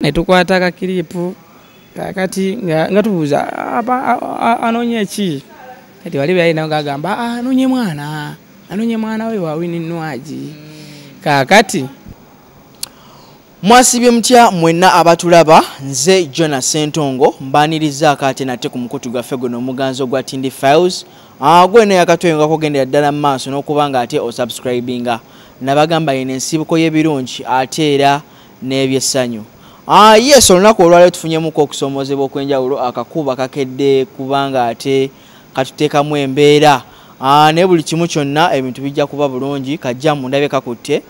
ne tukwata ka kilipu kati nga tubuuza anonye ki kati wali byalina ngagamba anonye mwana we wa Winnie Nwagi kakati mwasibye mutya mwenna abatulaba nze Jonas Sentongo mbaniriza akate nate ku mukutu gwaffe guno omuganzo gwa Tindi Files gwene yakatwenga kugendera ddala mu maaso n'okubanga ate osubscribinga nabagamba yene ensibuko y'ebirungi ate era n'ebyessanyu yes olunaku olwaleero tufunyemuko okusomozebwa okwenjawulo akakuba kakedde kubanga ate katuteekamu embeera ne buli kimu kyonna ebintu bijja kuba bulungi kajja mu ndabe kakutte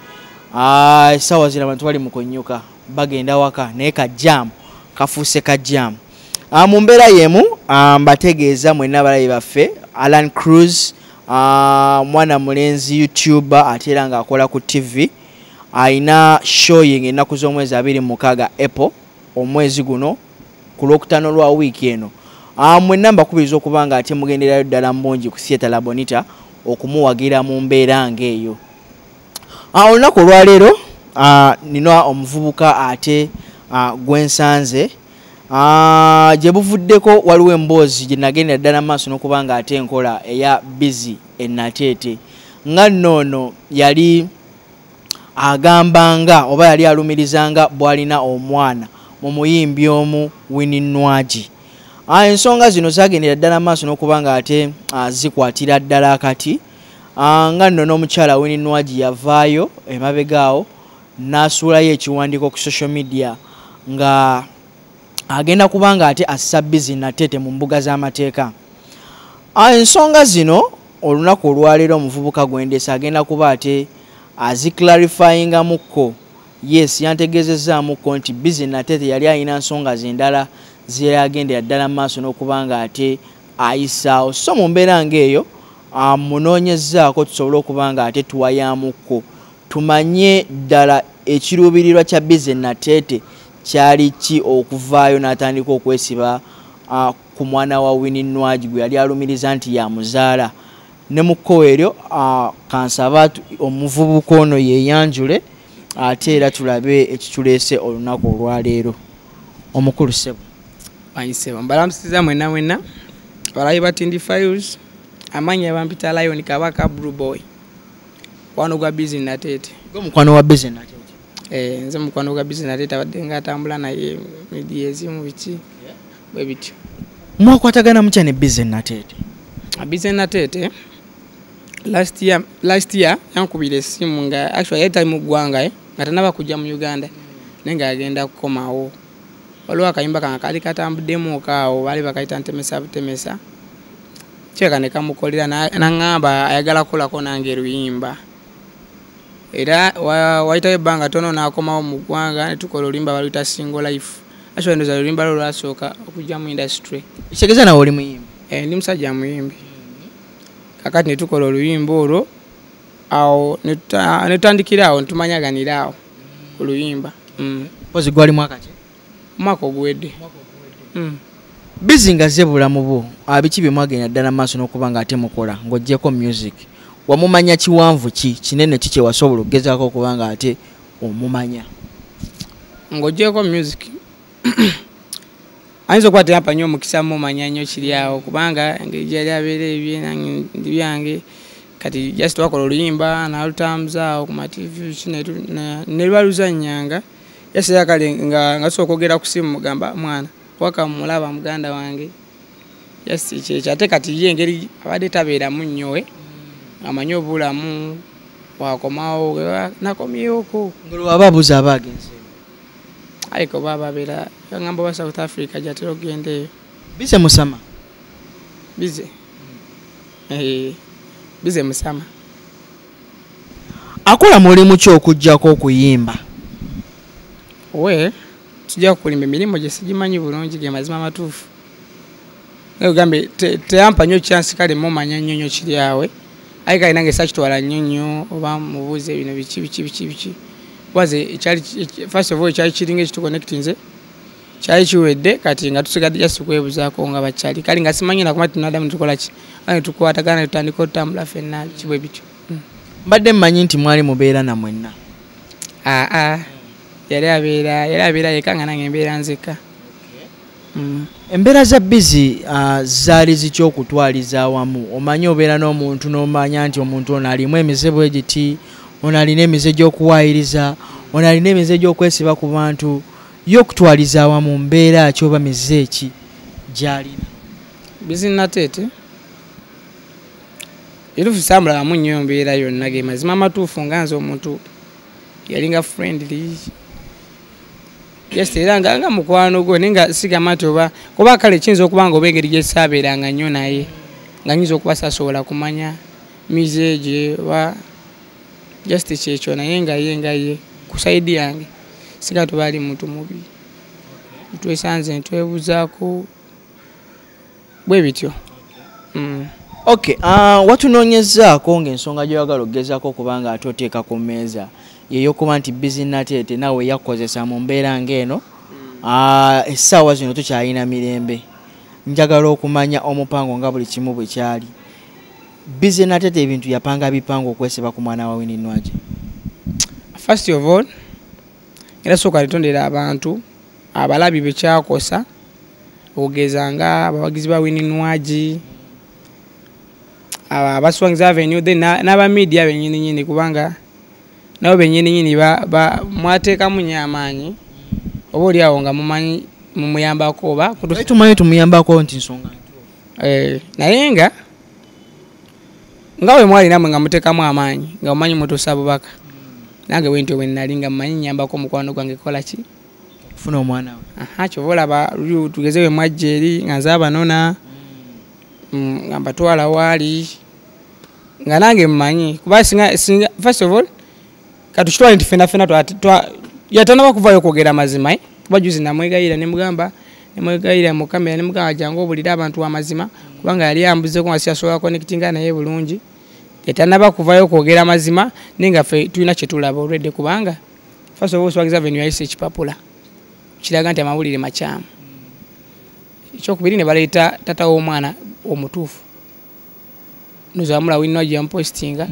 sawa zino abantu bali mu konnyuka bagenda waka naye kajjamu kafuuse kajjamu mu mbeera yemu mbategeeza mwenna abalabi baffe Alan Cruz mwana mulenzi YouTuber ate era ng'akola ku TV aina showing ennaku z'omwezi 26 April omwezi guno ku Lwokutaano lwa wiiki eno mwenna mbakubiriza okuba nga ate mugenderayo ddala mbungi ku Theatre La Bonita okumuwagira mu mbeera ng'eyo. Olunaku olwaleero nina omuvubuka ate gwensanze gye buvuddeko waliwo emboozi gye nagendera ddala maaso n'okuba nga ate enkola eya Busy Nateete nga nnono yali agambanga oba yali alumirizanga bwalina omwana mu muyimbi omu Winnie Nwagi. Ensonga zino zagendera ddala maaso n'okuba nga ate zikwatira ddala akati nga nno n'omukyala Winnie Nwagi yavaayo emabegaawo n'asuulayo ekiwandiiko ku social media nga agenda kubanga ate assa Busy Nateete mu mbuga z'amateeka. Ensonga zino olunaku olwaleero omuvubuka gwendesa agenda kuba ate aziclarifyingamukko. Yes yantegeezezaamukko nti Busy Nateete yali alina nsonga zendala zeyagendera ddala maaso n'okuba nga ate ayisaawo so mu mbeera ng'eyo munoonyezaako tusobole okuba nga ate tuwayamukko tumanye ddala ekiruubirirwa kya Busy Nateete kyali ki okuvaayo n'atandika okwesiba ku mwana wa Winnie Nwagi gwe yali alumiriza nti yamuzaala ne mu kkowe eryo kansaba omuvubuka ono yeeyanjule ate era tulabe ekituleese olunaku olwaleero. Omukulu ssebo ayiseba mbalamusiza mwenna abalabi ba Tindi Files amanya bampita Lion Kabaka Blue Boy kwano gwa Busy Nateete mukwano wa Busy Nateete nze mukwano gwa Busy Nateete abadde nga atambula naye media ezimu biki bwe bityo. Mwakwatagana mutya ne Busy Nateete? Busy Nateete last year yankubira essimu nga actually yali tali mu ggwanga nga tanaba kujja mu Uganda naye nga agenda kukomawo waliwo akayimba kanga kali katambuddemu okaawo baali bakayita ntemesa butemesa kyeka ne kamukolera naŋŋamba ayagala kukolako nange eruyimba era wayitayo ebbanga tono n'akomawo mu ggwanga ne tukola oluyimba baluyita Single Life. Actually ndoza oluyimba lwo lwasooka okujja mu industry. Kitegeeza nawe oli muyimbi? Ndi musajja muyimbi. Kakati ne tukola oluyimba olwo awo ne tutandikira awo ntumanyaganira awo oluyimba. Pozi gwali mwaka ki? Mwaka oguwedde. Busy nga ze bulamu bwo abiki bye mwagenda ddala maaso n'okuba nga ate mukola ng'oggyeko music wamumanya kiwanvu ki kinene ki kye wasobola okugezaako okuba nga ate omumanya? Ng'oggyeko music ayinza okuba teyampa nnyo omukisa mumanya nnyo kiri awo kubanga engeri gyali abeera ebyenange byange kati just wakola oluyimba n'alutambuza awo ku mativi ne lwaluzannyanga yasera kale nga tusobola okwogera ku simu mugamba mwana waka mulaba muganda wange yes kyekyo ate kati ye engeri abadde tabeeramu nnyo amanyi obulamu wakomawo nakomyeko ngolwa ababuuza abagenze aliko baba beera ngamba wa South Africa jatero gendeyo Busy Musama Busy Busy Musama akola mulimu ki okuggyako okuyimba? Tujja kulimba emirimu gye sigimanyi bulungi ge mazima matuufu ugambe teyampa nnyo chance kale mumanya nnyo kiri awe ayi kale nange sakitwala nnyo oba mubuuze bino biki waze first of all kyali kiringa ekituconnectinze kyali kiwedde kati nga tusigadde just kwebuzaako nga bakyali kale nga simanyi nakuma tunadamu tukola ki ane tukwatagana tutandika otambula ffenna kibwe bityo. Mbadde mmanyi nti mwali mubeera na mwenna? yali abeera yekka nga nange mbeera nzekka. Embeera za busy zaali zitya okutwaliza awamu? Omanyi obeera n'omuntu n'omanya nti omuntu ono alimu emize bwe giti, ono alina emize gy'okuwaayiriza, ono alina emize gy'okwesiba ku bantu, yo okutwaliza awamu mbeera ki oba mize ki gy'alina? Busy Nateete erufu samulamu nnyo mbeera yonna ge mazima amatuufu nga nze omuntu yalinga friendly yes era nga mukwano gwo nenga sigamba nti oba kuba kale kiyinza okuba nga oba engeri gye saabeeranga nnyo naye nga nyinza okuba sasobola kumanya mize gye oba just kyekyo naye nga ye ku saidi yange siga tubaali muntu mubi twesanze ntwebuzaako bwe bityo. Okay, watunoonyezaako ng'ensonga gy'oyagala okugezaako kubanga ate oteeka ku mmeeza yeyokuba nti Busy Nateete nawe yakozesa mu mbeera ng'eno essaawa zino tukyalina mirembe, njagala okumanya omupango nga buli kimu bwe kyali. Busy Nateete ebintu yapanga bipango okwesiba ku mwana wa Winnie Nwagi? First of all era sooka litondera abantu abalabi bekyakosa okugeza nga abawagizi ba Winnie Nwagi abaswangiza Avenue then n'aba media bennyini kubanga nabo bennyini mwateekamu nnyo amaanyi oba oli awo nga mumanyi mumuyambako oba tumanyi tumuyambako nti nsonga naye nga we mwali namwe nga muteekamu amaanyi nga mumanyi mutuusa bubaka nange bwentyo bwe nnali nga mumanyi nyambako omukwano gwange kola ki funa omwana we kyova olaba tugeze we mwajja eri nga nze abanona nga mbatwala waali nga nange mumanyi kuba singa first of all katukitwale nti fena yatanaba kuvaayo okwogera mazima kuba juzi namwegayira nemwegayira mu kamera nemugamba jangu obulira abantu amazima kubanga yali ambuzeko nga siyasobola connectinga naye bulungi yatanaba kuvaayo okwogera mazima naye nga ffe tulina kyetulaba olwedde kubanga first of all Swagiza Avenue yayise ekipapula kiraga nti amawulire makyamu. Ekyokubiri ne baleeta tata w'omwana omutuufu nozamula Winnie Nwagi yamupostinga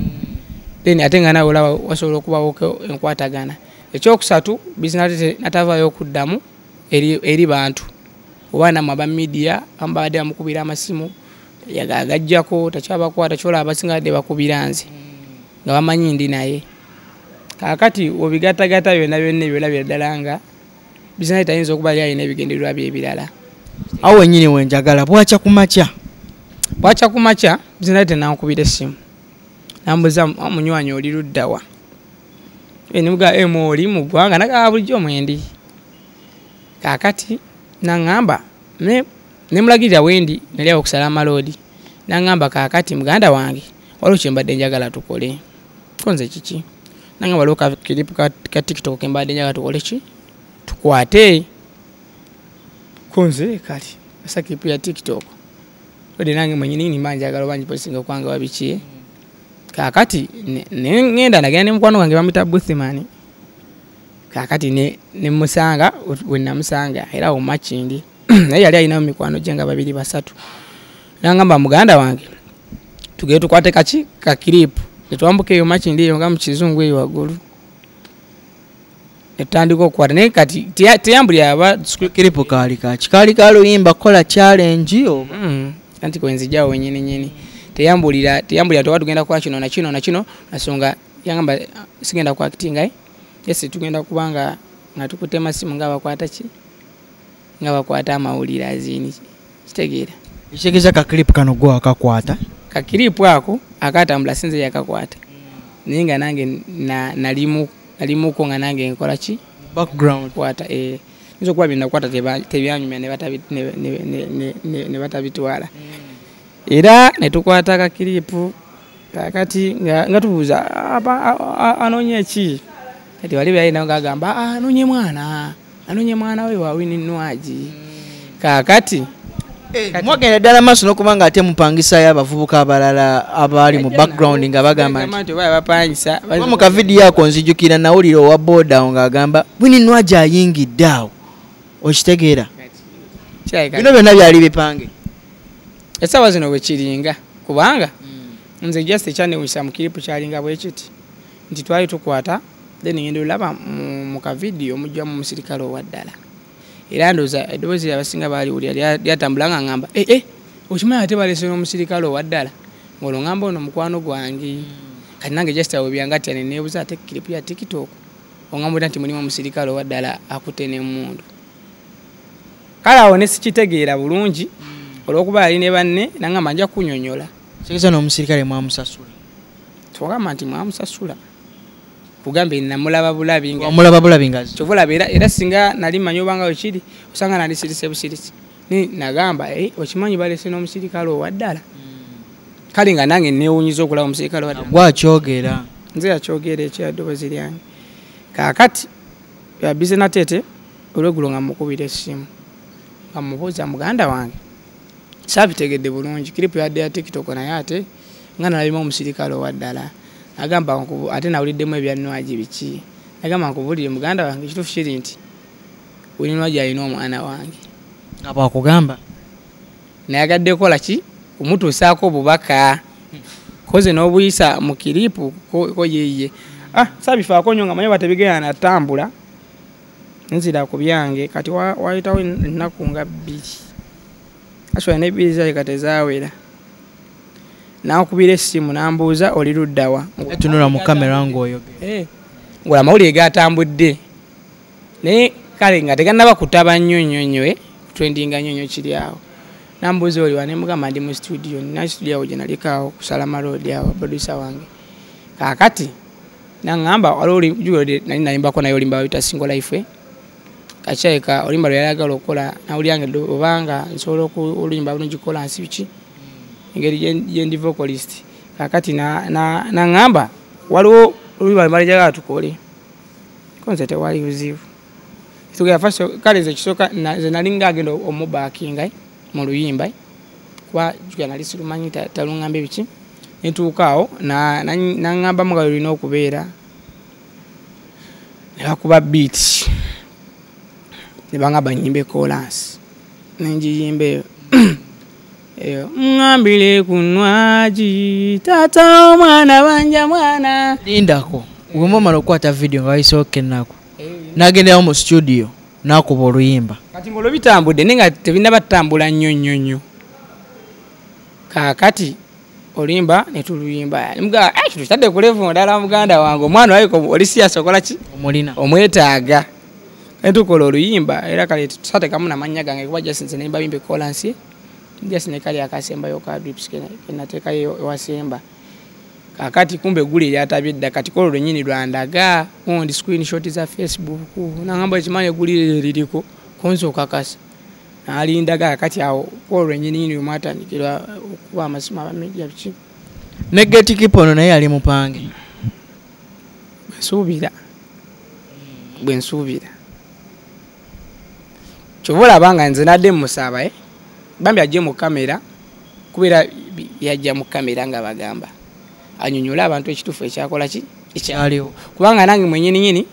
then ate nga nawe olaba wasobola okubawoko enkwatagana. Ekyokusatu Busy Nateete natavaayo okuddamu eri bantu oba namwe aba media ambadde bamukubira amasimu yagagajjako takyabakwata kyolaba abasinga badde bakubira nze nga bamanyi ndi naye kaakati obigatagata byonna ebyo olabira ddala nga Busy Nateete ayinza okuba yali alina ebigendererwa bye ebirala. Awo wennyini wenjagala bwakya ku makya Busy Nateete nankubira essimu nambuza omunywanyi oli luddawa nimuga oli mu ggwanga nagaa bulijjo mwendi kaakati naŋŋamba nemulagirira wendi nali awo okusala amaloodi naŋŋamba kaakati muganda wange waliwo kye mbadde njagala tukole konze kiki naŋŋamba waliwo kakiripu ka TikTok ke mbadde njagala tukole ki tukwate konze kati asa kiripu ya TikTok ode nange mwenyini nimba njagala oba njiposinga okwange wabiki kaakati ngenda nagenda nemukwano gwange bamuyita Buthman kaakati nemusanga wenamusanga era omakindi naye yali alinamu mikwano gye nga 2-3 nangamba muganda wange tugende tukwate kaki kakiripu netwambuka eyo makindi eyo nga mukizungu eyo waggulu netutandika okukwata naye kati teyambulira aba kiripu kaali kaluyimba kola challenge oba anti kwenzijjawo wenyini teyambulira toba tugenda kwa kino na kino nasonga yangamba sigenda kwa actinga yes tugenda kubanga nga tukutema simu nga bakwata ki nga bakwata amawulire azini kitegeera ekitegeeza ka clip kano gwo akakwata ka clip ako akatambula sinze yakakwata naye nga nange nalimuko nga nange nkola ki background kwata nzo kuba binakwata tebyanyumya ne batabitwala era netukwata ka kiripu kakati nga tubuuza anonye ki kati wali byalina nga agamba anonye mwana we wa Winnie Nwagi kakati mwagenda ddala maaso n'okubanga ate mupangisayo abavubuka abalala abali mu background nga bagamba nti bapangisa mu kavidiyo ako nzijukira nawulira owa boda awo ng'agamba Winnie Nwagi ayingidde awo okitegeera bino byonna byali bipange essaawa zino bwe kiringa kubanga nze just ekyanewunyisa mu kiripu kyalinga bwe kiti nti twali tukwata then ngendo laba mu ka video mujja mu musirikale owaddala era ndoza eddoboozi abasinga baali ulya lyatambula nga ngamba okimanya ate balese n'omusirikale owaddala ng'olwo ngamba ono mukwano gwange kati nange just awo byangati neneebuza ate clip ya TikTok ongambula nti mulimu omusirikale owaddala akute n'emmundu kale awo ne sikitegeera bulungi olw'okuba ali ne banne nangamba nja kunyonyola kitegeeza n'omusirikale mwamusasula twagamba nti mwamusasula kugambe namulaba bulabi nga omulaba bulabi ngazi kyovulaba era singa nali manyi obanga wekiri osanga nali sirise busirisi ni nagamba okimanyi balese n'omusirikale owaddala kale nga nange neewunyiza okulaba omusirikale owaddala gwakyogera nze yakyogera ekyaddoboozi lyange kaakati yabize natete olweggulo nga mukubira essimu nga mubuuza muganda wange saabitegedde bulungi kiripu yadde ya TikTok naye ate nga nalabimu omusirikale owaddala agamba ate nawuliddemu ebyannwagi biki agamba nkubulire muganda wange ekituufu kiri nti weninwagi alina omwana wange nga bwakugamba nayagadde kola ki kumutuusaako obubaka koze n'obuyisa mu kiripu ko yeye saabifaako nnyo nga manye batebigenda natambula nzira ku byange kati wayitawo ennaku nga 2 aswala n'ebbiri zaye kati ezaawera nakubira essimu nambuuza oli luddawa tunula mu kamera ng'oyogera ngola amawulire gatambudde naye kale nga tegannaba kutaba nnyo trendinga nnyo kiri awo nambuuza oli wa ne mugamba ndi mu studio nina studio awo gye nalikaawo kusala malodi awo producer wange kaakati nangamba waliwo nali nalimbako naye olimba bayita single life kakyayika olimba lwe yayagala okukola nawulyange obanga nsobola oluyimba bulungi kukola nsi biki engeri yendi vocalist kakati nangamba waliwo oluyimba lwe njagala tukole konse tewali buzibu tugera faso kale ze kisoka ze nalinga agenda omubakinga mu luyimba kwa juga nali silumanyi talungambe biki nituukaawo nangamba mugayo lina okubeera ne bakuba beat ne bangamba nyimbe chorus nenjiyimbe eyo ngambile kunwaji tata omwana banja mwana lindako wemomala okukwata video nga wayisooka ennaku nagenderawo mu studio nakuba oluyimba kati ng'olwo bitambudde naye nga tebinaba tutambula nnyo kaakati olimba netuluyimba nimuga kitadde kulevu ndala muganda wange omwana wayo oli siyasa okola ki omulina omwetaaga netukola oluyimba era kale tutatekamu namanya gange kuba jasinze nemba bimbe kolansi jasine kali akasemba yoka drips kenateeka ewasemba kakati kumbe guli lyatabidda kati kolo lwenyini lwandaga ondi screenshot za Facebook nangamba ekimanye guli liriko konso kakasa nalindaga kati awo kolo lwenyini mwatandikirwa okuba amasima abamedia biki ne Getkipo ono naye ali mupange bwensuubira kyobola abanga nze nadde musaba bambi ajje mu kamera kubeera yajja mu kamera nga bagamba anyonyola abantu ekituufu ekyakola ki ekyaliwo kubanga nange mwenyininyini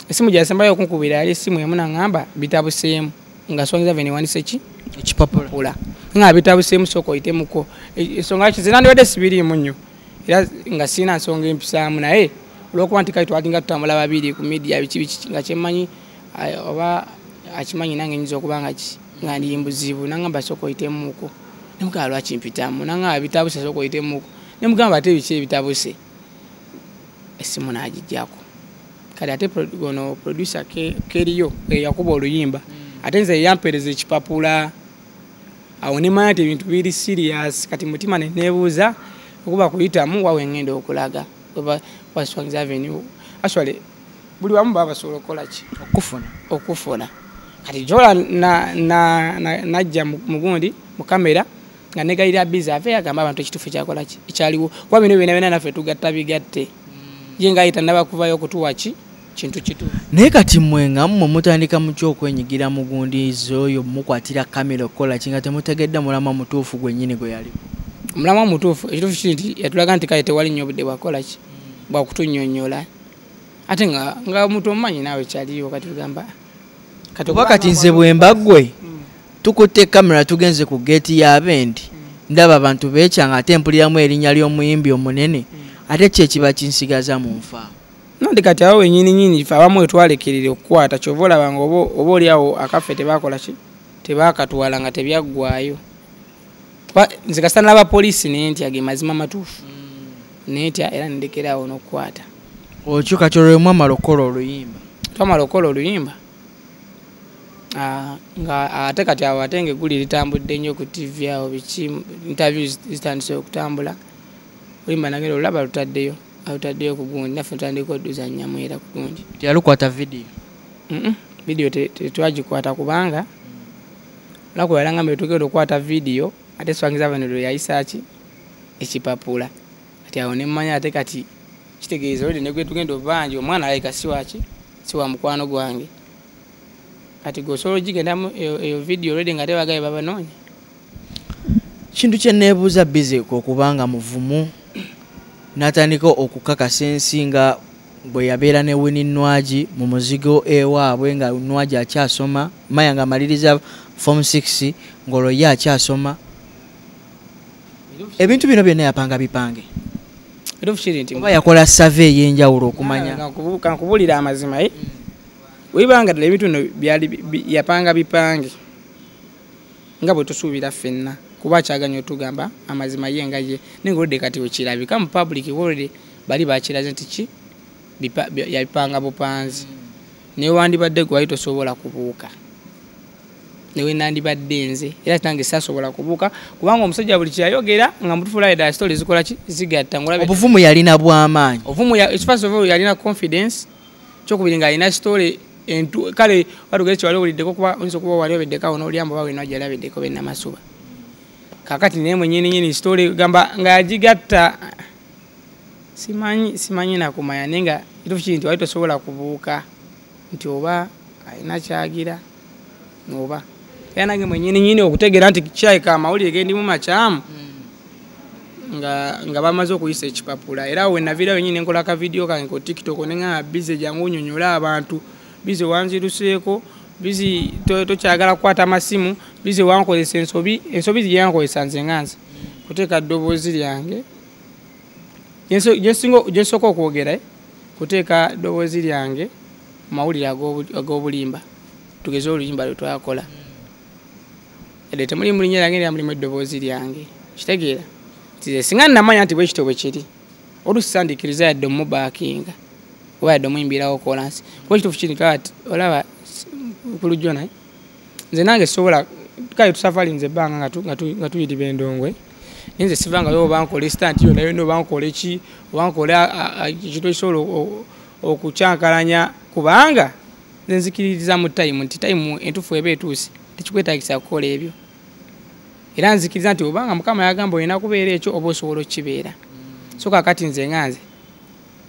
esimu gyasembayo okunkubira yali esimu emu nangamba bitabuseemu nga songiza veniwanise ki ekipapula nga bitabuseemu sooka oyitemuko ensonga ki zinandiwadde sibiriimu nnyo era nga siina nsonga empisaamu naye olwokuba nti kale twalinga tutambula babiri ku media biki nga kyemmanyi oba akimanyi nange nyinza okuba nga ndi mbuzibu nangamba sooka oyitemuko nemugamba lwaki mpitamu nangamba bitabuse sooka oyitemuko nemugamba ate biki ebitabuse esimu naagijjako kale ate gono producer keriyo yakuba oluyimba ate nze yampereza ekipapula awo nemanya nti ebintu biri serious kati mutima neneebuuza okuba kuyitamu wawe ngenda okulaga Swangz Avenue actually buli wamu baba basobola okukola ki okufuna kati jola najja mugundi mu kamera nga negayira biza ave agamba abantu ekituufu ekyakola ki ekyaliwo kuba bino byonna naffe tugatta bigatte ye ngayita nabakuvayo okutuwa ki kintu kituufu naye kati mmwe nga mmwe mutandika mu kyokwenyigira mugundi oyo mukwatira kamera okukola ki nga temutegedde mulama mutuufu gwennyini gwe yali mulama mutuufu ekituufu kiri nti yatulaga nti kale tewali nnyo obudde bwakola ki bwakutunyonyola ate nga omuntu omumanyi naawe kyaliyo kati tugamba kati nze bwemba ggwe tukutte kamera tugenze ku geeti y'abendi ndaba abantu beekyanga ate mpuliramu erinnya ly'omuyimbi omunene ate kyekiba kinsigaza mu nfa Nandi kati awo nyini ife abamu etwalekerere okukwata kyova olaba nga oba oli awo akaffe tebakola ki tebakatwala nga tebyaggwayo. Nze kasita n'abapoliisi naye ntya ge mazima matuufu neetya era ndekerawo n'okukwata. Okyo kati olwemu amalokola oluyimba twamalokola oluyimba nga ate kati awo ate ng'egguli litambudde nnyo ku TV awo biki interviews zitandise okutambula oluyimba nagenda olulaba lutaddeyo ku gundi naffe tutandika odduzannyamu era ku gundi. Teyalukwata vidiyo? Vidiyo tetwagikwata kubanga olako yalanga mbe tugenda okukwata vidiyo ate swangiza bano lwe yayisa ki ekipapula kati awo ne mmanya ate kati kitegeeza olide ne gwe tugenda obbanji omwana alayika si wa mukwano gwange kati gosobola ogigendamu eyo vidiyo olide nga tebagaye babanoonya. Kintu kye neebuuza Bizeko okubanga muvumu n'atandika okukakasa ensi nga bwe yabeera ne Winnie Nwagi mu muzigo ewaabwe nga Nwagi akyasoma Maya nga amaliriza form 6 ng'olwo ye akyasoma. Ebintu bino byonna yapanga bipange oba yakola survey ey'enjawulo okumanya? Kankubulira amazima webanga ddala ebintu bino yapanga bipange nga bwe tusuubira ffenna kuba akyaganya otugamba amazima ye nga ye naye ng'oludde kati wekirabika mu public oludde bali bakiraze nti ki yapanga bupanzi naye wandibadde gwe wali tosobola kubuuka newe nandibadde nze era tange sasobola kubuuka kubanga omusajja buli kyayogera nga mutufulayo ddala story zikola ki zigatta. Obuvumu yalina bw'amaanyi. Obuvumu first of all yalina confidence kyokubiri nga alina story kale watugere kyewali owuliddeko kuba oyinza okuba wali obeddeko awo n'olyamba oba wena gyali abeddeko bennamasuba kakati naye mwennyini story gamba nga yagigatta simanyi nakumanya naye nga kituufu kiri nti wali tosobola kubuuka nti oba alina kyagira oba era nange mwennyini okutegeera nti kyayika amawulire gendi mu makyamu nga bamaze okuyisa ekipapula era we naviirayo nyini nkola ka vidiyo kange ku TikTok neŋŋamba Bize jangu onyonyola abantu Bize wanziruseeko Bize tokyagala kukwata masimu Bize wankolesa ensobi ziyankolesa nze nganze kuteeka ddoboozi lyange gyensooka okwogera kuteeka ddoboozi lyange mawulire ag'obulimba tugeze oluyimba lwe twakola edde temuli mulinnya lyange era mulimu eddoboozi lyange kitegeera nti singa namanya nti bwekito bwe kiri oluusi sandiikiriza yadde omubaakinga oba yadde omuyimbirawo kolansi kuba ekituufu kiri kati olaba kulujjona nze nange sobola kale tusafalinze ebbanga nga tuyitibwa endongwe naye nze sivangayo oba nkola esitanti yo nayo oba nkola eki oba nkola ekintu ekisobola okukyankalanya kubanga nze nzikiririza mu tayimu nti tayimu entuufu eba etuuse tekikwetagisa kukola ebyo era nzikiriza nti obanga Mukama yagamba olina kubeera ekyo oba osobola okukibeera so kakati nze nganze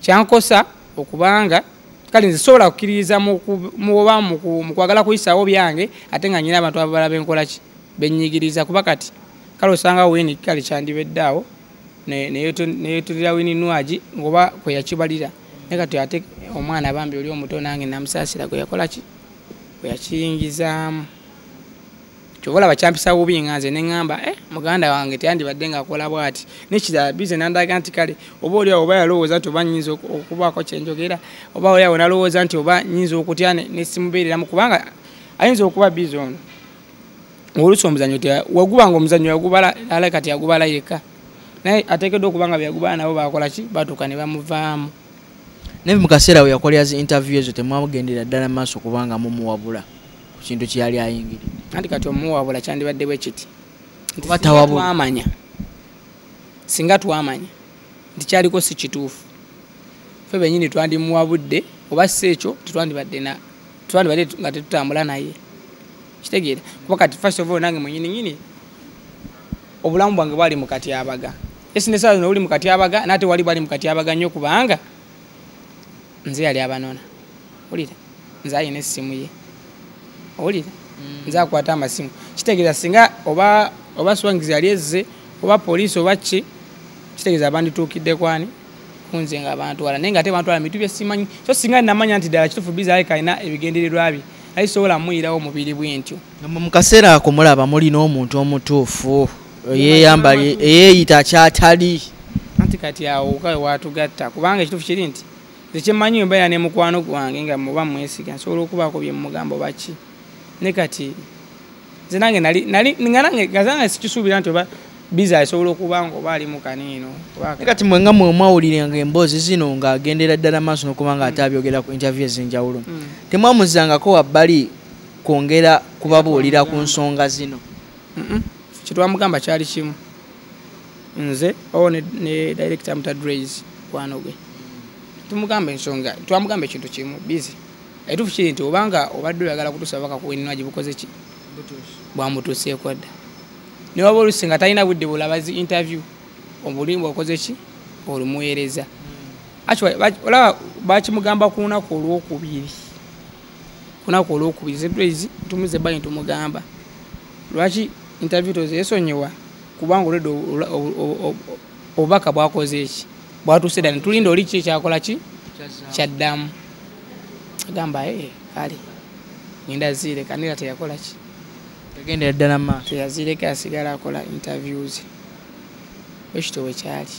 kyankosa okubanga kale nze sobola kukkiririza oba mu kwagala kuyisaawo byange ate nga nyina abantu abala benkola ki bennyigiriza kuba kati kale osanga Winnie kale kyandibedde awo neyeetulira Winnie Nwagi ngoba kwe yakibalira naye kati ate omwana bambi oli omuto nange namusaasira gwe yakola ki gwe yakiyingizaamu kyova olaba kyampisa bubi nga nze ne ŋŋamba muganda wange teyandibadde ng'akola bw'ati nekirala Bize nandaga nti kale oba oli awo oba yalowooza nti oba nnyinza okubaako kyenjogera oba oli awo nalowooza nti oba nnyinza okutya ne simubeereramu kubanga ayinza okuba Bize ono oluusi omuzannyo wagubanga omuzannyo yagubala ala kati yagubala yekka naye ateekeddwa okubanga byagubala nabo bakola ki batuuka ne bamuvaamu. Naye mu kaseera we yakolera zi interview ezo temwamugendera ddala maaso kubanga mumuwabula ku kintu kye yali ayingirira anti kati omuwabula kyandibadde bwe kiti singa twamanya nti kyaliko si kituufu ffe bennyini twandimuwabudde oba si ekyo tetwandibadde nga tetutambula naye kitegeera kuba kati first of all nange mwennyini obulamu bwange bwali mu katyabaga esinesaa zino oli mu katyabaga naate wali bwali mu katyabaga nnyo kubanga nze yali abanona olira nze ayina essimu ye olira nze akwata amasimu kitegeeza singa oba swangizi yali ezze oba poliisi oba ki kitegeeza bandituukidde kwani kunze nga bantwala naye nga ate bantwala mitu bye simanyi so singa namanya nti ddala kituufu Bize aleka alina ebigendererwa bye ali sobola muyirawo mubiri bwentyo. Mu kaseera ako mulaba mulina omuntu omutuufu eyeeyita kyatali anti kati awo kawe watugatta kubanga ekituufu kiri nti Zekimanyi mbeera ne mukwano gwange nga muba mwesiga nsobola okubaako bye mugamba baki ne kati nze nange nali gazange sikisuubira nti oba biza asobola okuba nga oba ali mu kaniino kati mwe nga mwe mwawuliranga emboozi zino ng'agendera ddala maaso n'okuba nga ate abyogera ku interview ez'enjawulo temwamuzangako wabbali kwongera kubabuulira ku nsonga zino? Kyetwamugamba kyali kimu nze owo ne director Mutadreis kwano gwe tumugamba ensonga twamugamba ekintu kimu bizi etufu kiri nti obanga obadde oyagala kutusaba kakuwenina gibukoze ki bwamutuuseeko dda ne waba oluusi nga talina budde bulabazi interview obulimba okoze ki olumuweereza olaba bakimugamba ku lunaku olwokubiri Zedways tumuze bali tumugamba lwaki interview toze esonyewa kubanga olwedde obubaka bwakoze eki bwatuuse ddala tulinda oli ki ekyakola ki kyaddamu agamba kale ngenda ziireka nera teyakola ki yagendera ddala maaso teyaziireka asigala akola interviews ekitowe kyali.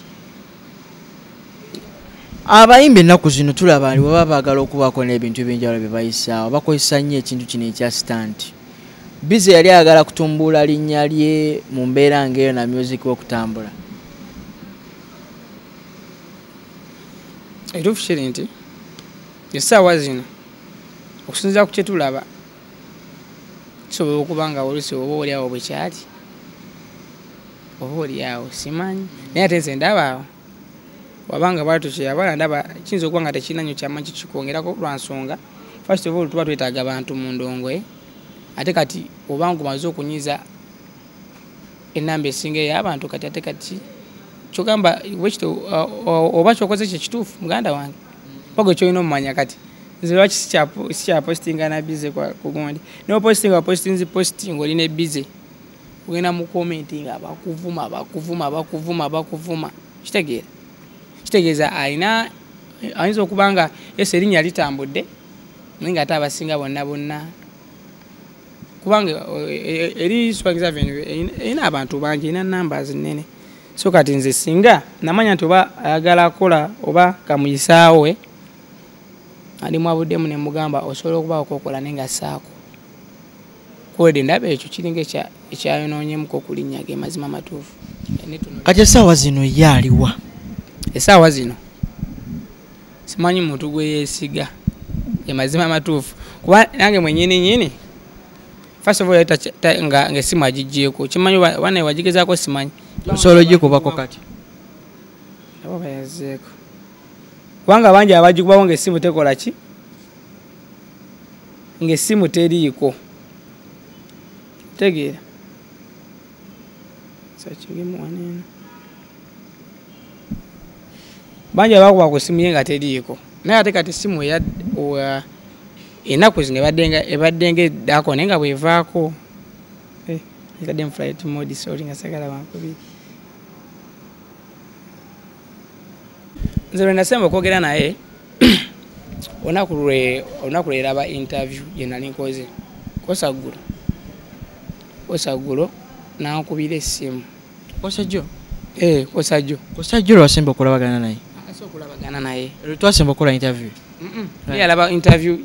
Abayimbi ennaku zino tulaba ali baba baagala okubaako n'ebintu ebyenjawulo bye bayisaawo bakozesa nnyo ekintu kino ekya stand. Bize yali ayagala kutumbula linnya lye mu mbeera ng'eyo na music w'okutambula. Ekituufu kiri nti essaawa zino okusinziira ku kye tulaba kisobola okuba nga oluusi oba oliawo bwe kyali oba oliawo simanyi naye ate nze ndaba wabanga bwatu kyeyabala ndaba kiyinza okuba nga tekirina nnyo kyamanyi kikongerako lwa nsonga first of all tuba twetaaga abantu mu ndongoe ate kati obanga omaze okunyiza ennamba esinga ey'abantu kati ate kati kyogamba oba kyokoze kye kituufu muganda wange pagwe kyolina omumanya kati nze lwaki sikyapostinga na bize ku gundi nopostinga posting olina ebize ogenda mu komenti nga bakuvuma kitegeeza ayinza okuba nga ese erinnya litambudde naye nga ate abasinga bonna kubanga eri Swag Avenue erina abantu bangi erina numbers nnene so kati nze singa namanya nti oba ayagala akola oba kamuyisaawe ali mwabuddemu ne mugamba osobola okuba okokola naye nga saako kwede ndaba ekyo kiringa ekyayonoonyemuko okulinnya ge mazima matuufu. Kati essaawa zino ye aliwa? Essaawa zino simanyi muntu gwe yeesiga mazima matuufu kuba nange mwennyini first of all nga essimu agiggyeeko kimanyi wana wagigezaako simanyi osobola ogikubako kati abo bayazeeko kubanga bangi abagikubawo ng'essimu tekola ki ng'essimu teriiko tegeera sakigemuwaneeno bangi abakuba ku ssimu ye nga teriiko naye ate kati essimu ennaku zino ebadde ng'eddaako naye nga bwevaako ekadde mu flight mode sorry nga sagala bankubiri nze lwe nasemba okwogera naye olunaku lwe eraba interview gye nali nkoze kosaggulo nankubira essimu kosajjo lwasemba okulabagana naye okulabagana naye twasemba okukola interview yalaba interview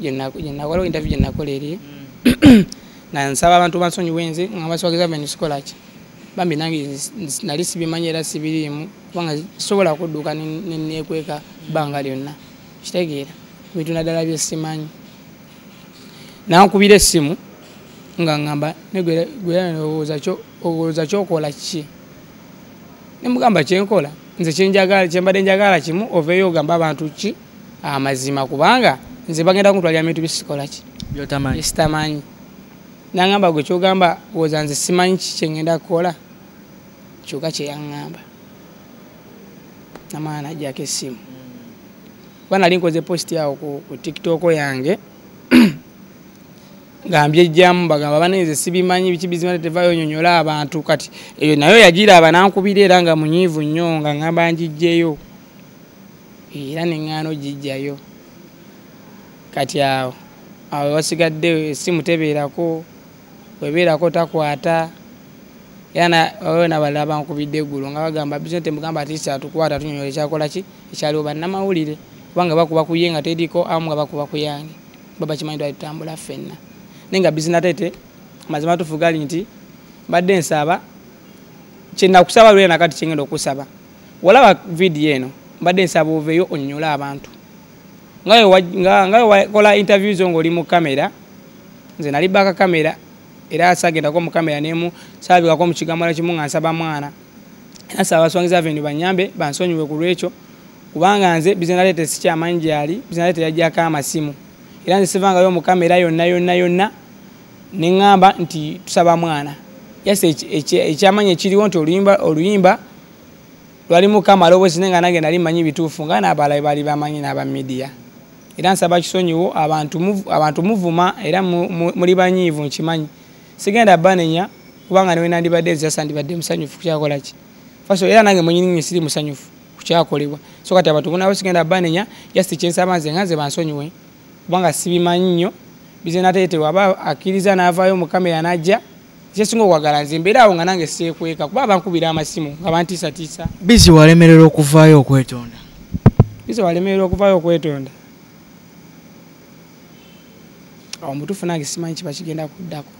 waliwo interview gye nakola eri nga nsaba abantu bansonyiwe nze nga Swag Avenue sikolaki bambi nange nali sibimanyi era sibiriimu kubanga sisobola kudduka neneekweka bbanga lyonna kitegeera ebintu naddala bye simanyi nankubira essimu nga ngamba olowooza kyokola kiki nemugamba kyenkola nze kyembadde njagala kimu oveeyo ogamba abantu ki amazima kubanga nze bagenda kuntwalira bintu bisikola ki sitamanyi nangamba gwe kyogamba woza nze simanyi ki kyengenda kukola kyokka kyeyaŋŋamba namala najjako essimu kuba nali nkoze posti awo ku TikTok yange ngambyeejjamu bagamba banenze sibimanyi biki bizima tevayo nyonyola abantu kati eyo nayo yagiraba nankubira era nga munyiivu nnyo nga ngamba ngiggyeyo era neŋŋaano gijjayo kati awo wasigadde essimu tebeerako webeerako takwata era nabalala bankubidde eggulu nga bagamba bizinete mugamba ati kyatukwata tunyonyola ekyakola ki ekyaliwo bannamawulire kubanga bakuba kuye nga teriko amu nga bakuba kuyange baba kimanyi twalitambula ffenna nenga bizina tete mazima tufugali nti badde nsaba kyenda kusaba lwe nakati kyengenda okusaba walaba video eno badde nsaba oveyo onyonyola abantu ngayo wakola interviews ng'oli mu kamera nze nali baka kamera era sagendako mu kamera nemu sabikako mu kigamala kimu nga nsaba mwana era nsaba Baswangiza Avenue banyambe bansonyiwe ku lwekyo kubanga nze bizina lete sikyamanyi gyali bizina lete yajjako amasimu era nze sivangayo mu kamera yonna neŋŋamba nti tusaba mwana yase ekyamanyi ekiriwo nti oluyimba lwali mukama lobwesi nenga nange nali manyi bituufu nga n'abalabe bali bamanyi n'aba media era nsaba kisonyiwo abantu muvuma era muli banyiivu nkimanyi sigenda banenya kubanga niwe nandibadde nzasa ndibadde musanyufu kukyakola ki faso era nange mwenyini siri musanyufu kukyakolebwa so kati abantu bonna sigenda banenya just kyensaba nze nga nze bansonyiwe kubanga sibimanyi nnyo bize natete waba akiriza n'avaayo mu kamera najja kyesinga okwagala nze mbeera awo nga nange seekweka kuba bankubira amasimu nga bantiisatiisa bizi walemerera okuvaayo okwetonda awo mutuufu nange simanyi kiba kigenda kuddako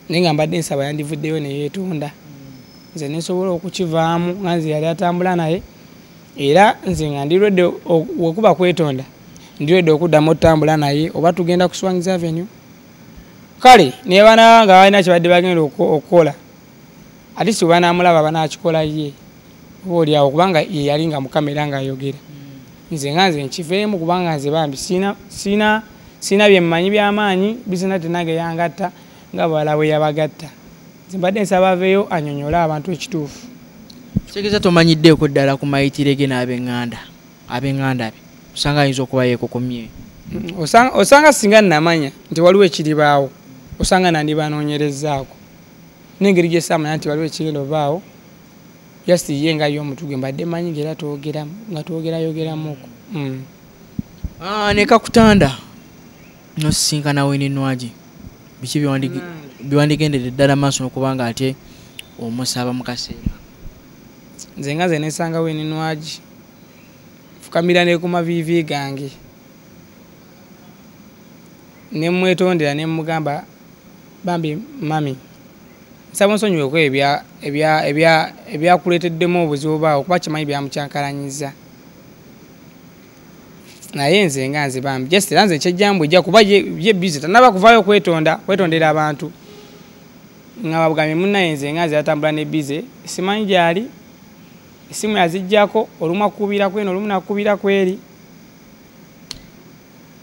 naye nga mbadde nsaba yandivuddeyo neyeetonda nze nesobola okukivaamu nga nze yali atambula naye era nze nga ndirwedde wekuba kwetonda ndiwedde okuddamu otambula naye oba tugenda ku Swangiza Avenue kale naye bana nga balina kibadde bagenda okukola ati si banamulaba banakikola ye oba oliawo kubanga ye yali nga mu kamera nga ayogera nze nga nze nkiveemu kubanga nze bambi sina bye mmanyi by'amaanyi bizina tenage yangatta nga bwala bwe yabagatta nze mbadde nsaba aveeyo anyonyola abantu ekituufu kitegeeza tomanyiddeeko ddala ku mayitire ge n'ab'eŋŋanda be osanga ayinza okuba yeekokomye osanga singa namanya nti waliwo ekiribaawo osanga nandibanoonyerezaako n'engeri gye saamanya nti waliwo ekigenda obaawo just ye nga y'omuntu gwe mbadde manyi ng'era nga twogerayogeramukko nekakutanda nosisinkana Winnie Nwagi biki biwandigendedde ddala maaso n'okubanga ate omusaba mu kaseera nze nga ze nesanga Winnie Nwagi fukamira ne ku maviivi gange nemwetondera nemugamba bambi mami nsaba nsonyiweko ebyakuleeteddemu obuzibu baawo kuba kimanyi byamukyankalanyiza naye nze nga nze bambi just era nze ekyejjambu ejja kuba ye bizi tanaba kuvaayo kwetondera abantu nga babugambye munnaye nze nga nze yatambula ne bize simanyi gyali esimu yazijjako olumu akubira kweno olumu nakubira kweri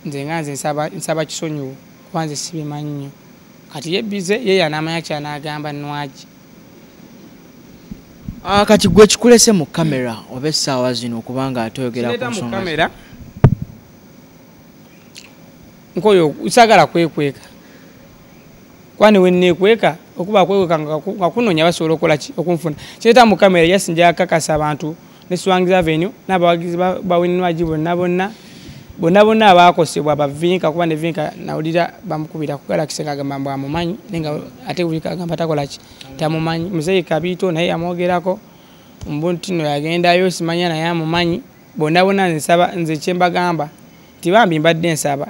nze nga nze nsaba kisonyiwo kuba nze sibimanyi nnyo kati ye bize ye yanamanya kyanagamba Nwagi kati gwe kikulese mu kamera oba essaawa zino okubanga atoyogera ku nsonga kamera nkoyo usagala kwekweka kwani wennekweka okuba kwekweka nga kunoonya basobola okukola ki okunfuna kireeta mu kamera yasinja akakasa abantu ne Swangiza Avenue n'abawagizi ba Winnie Nwagi bonna abaakosebwa bavinka kuba ne vinka nawulira bamukubira kugala kisenga agamba mbu amumanyi nenga ate Vinka agamba takola ki tamumanyi Muzeeyi Kabiito naye yamwogerako mbunti no yagendayo simanya naye amumanyi bonna nze kyembagamba nti bambi mbadde nsaba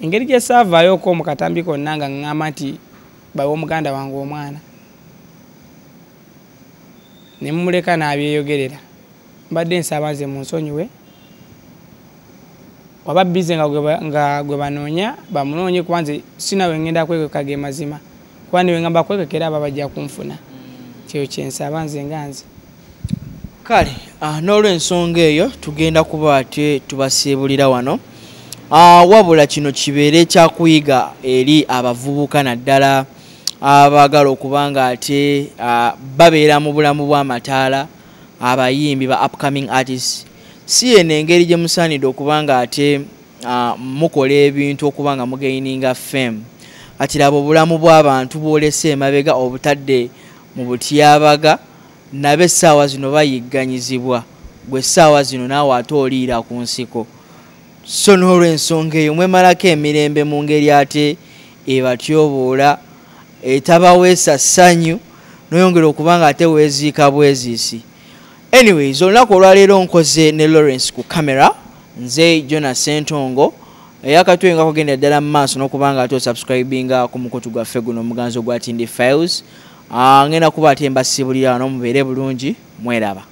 engeri gye saavaayooko mu katambi konna nga ŋŋamba nti bawe omuganda wange omwana ne mumuleka n'abyeyogerera mbadde nsaba nze munsonyiwe waba bize nga gwe banoonya bamunoonye kuba nze sinawe ngenda kwekeka ge mazima kuba niwe ngamba kwekekera aba bajja kunfuna kyeyo kyensaba nze nga nze kale n'olw'ensonga eyo tugenda kuba ate tubasiibulira wano wabula kino kibeere ekyakuyiga eri abavubuka naddala abaagala okubanga ate babeera mu bulamu bw'amataala abayimbi ba upcoming artists si eno engeri gye musaanidde okubanga ate mukola ebintu okubanga mugaininga fame ati laba obulamu bw'abantu bwolese emabega obutadde mu butyabaga nabe essaawa zino bayigganyizibwa gwe essaawa zino naawe ate oliira ku nsiko so n'olw'ensonga eyo mwemalako emirembe mu ngeri ate ebatyoboola etabaweesa ssanyu noyongera okubanga ate weeziika bweziisi Anyways, olunaku olwaleero nkoze ne Lawrence ku camera, nze Jonas Sentongo. Yakatwe nga kugenda ddala mu maaso n'okubanga ate osubscribinga ku mukutu gwaffe guno omuganzo gwa Tindi Files. Ngenda kuba ate mbasibulira n'omubeere bulungi, mweraba.